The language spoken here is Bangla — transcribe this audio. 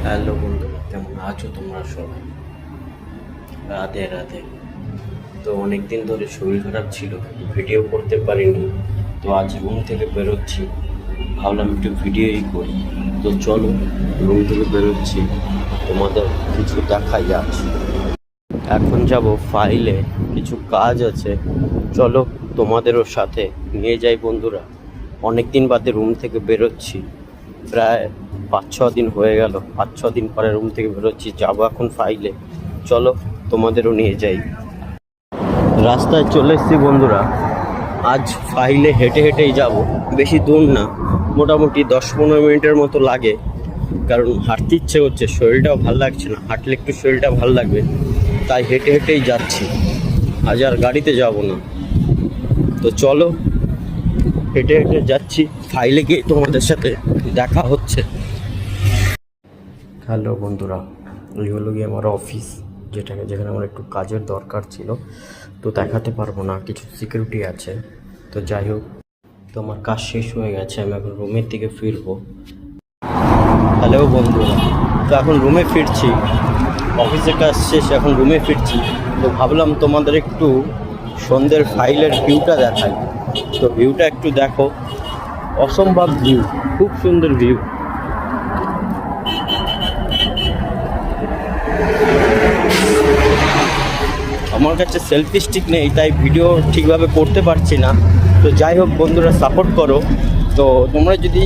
হ্যালো বন্ধুরা, কেমন আছো তোমরা সবাই? রাধে রাধে। তো অনেক দিন ধরে শরীর খারাপ ছিল, ভিডিও করতে পারিনি। তো আজ রুম থেকে বেরোচ্ছি, ভাবলাম একটু ভিডিওই করি। তো চলো, রুম থেকে বেরোচ্ছি, তোমাদের কিছু দেখাই আছে। এখন যাব ফাইলে, কিছু কাজ আছে। চলো, তোমাদেরও সাথে নিয়ে যাই বন্ধুরা। অনেক দিন বাদে রুম থেকে বেরোচ্ছি, প্রায় 5-6 দিন হয়ে গেল। 5-6 দিন পরে রুম থেকে বেরোচ্ছি, যাবো এখন ফাইলে। চলো, তোমাদেরও নিয়ে যাই। রাস্তায় চলে এসেছি বন্ধুরা। আজ ফাইলে হেঁটে হেঁটেই যাব, বেশি দূর না, মোটামুটি 10-15 মিনিটের মতো লাগে। কারণ হাঁটতে ইচ্ছে হচ্ছে, শরীরটাও ভালো লাগছে না, হাঁটলে একটু শরীরটা ভালো লাগবে, তাই হেঁটে হেঁটেই যাচ্ছি। আজ আর গাড়িতে যাব না। তো চলো, হেঁটে হেঁটে যাচ্ছি, ফাইলে গিয়ে তোমাদের সাথে দেখা হচ্ছে। হ্যালো বন্ধুরা, এই হলো গিয়ে আমার অফিস, যেখানে আমার একটু কাজের দরকার ছিল। তো দেখাতে পারবো না, কিছু সিকিউরিটি আছে। তো যাই হোক, তো আমার কাজ শেষ হয়ে গেছে, আমি এখন রুমের দিকে ফিরবো। হ্যালো বন্ধুরা, তো এখন রুমে ফিরছি, অফিসের কাজ শেষ, এখন রুমে ফিরছি। তো ভাবলাম তোমাদের একটু সন্ধ্যের ফাইলের ভিউটা দেখাই। তো ভিউটা একটু দেখো, অসম্ভব ভিউ, খুব সুন্দর ভিউ। আমার কাছে সেলফি স্টিক নেই, তাই ভিডিও ঠিকভাবে করতে পারছি না। তো যাই হোক বন্ধুরা, সাপোর্ট করো। তো তোমরা যদি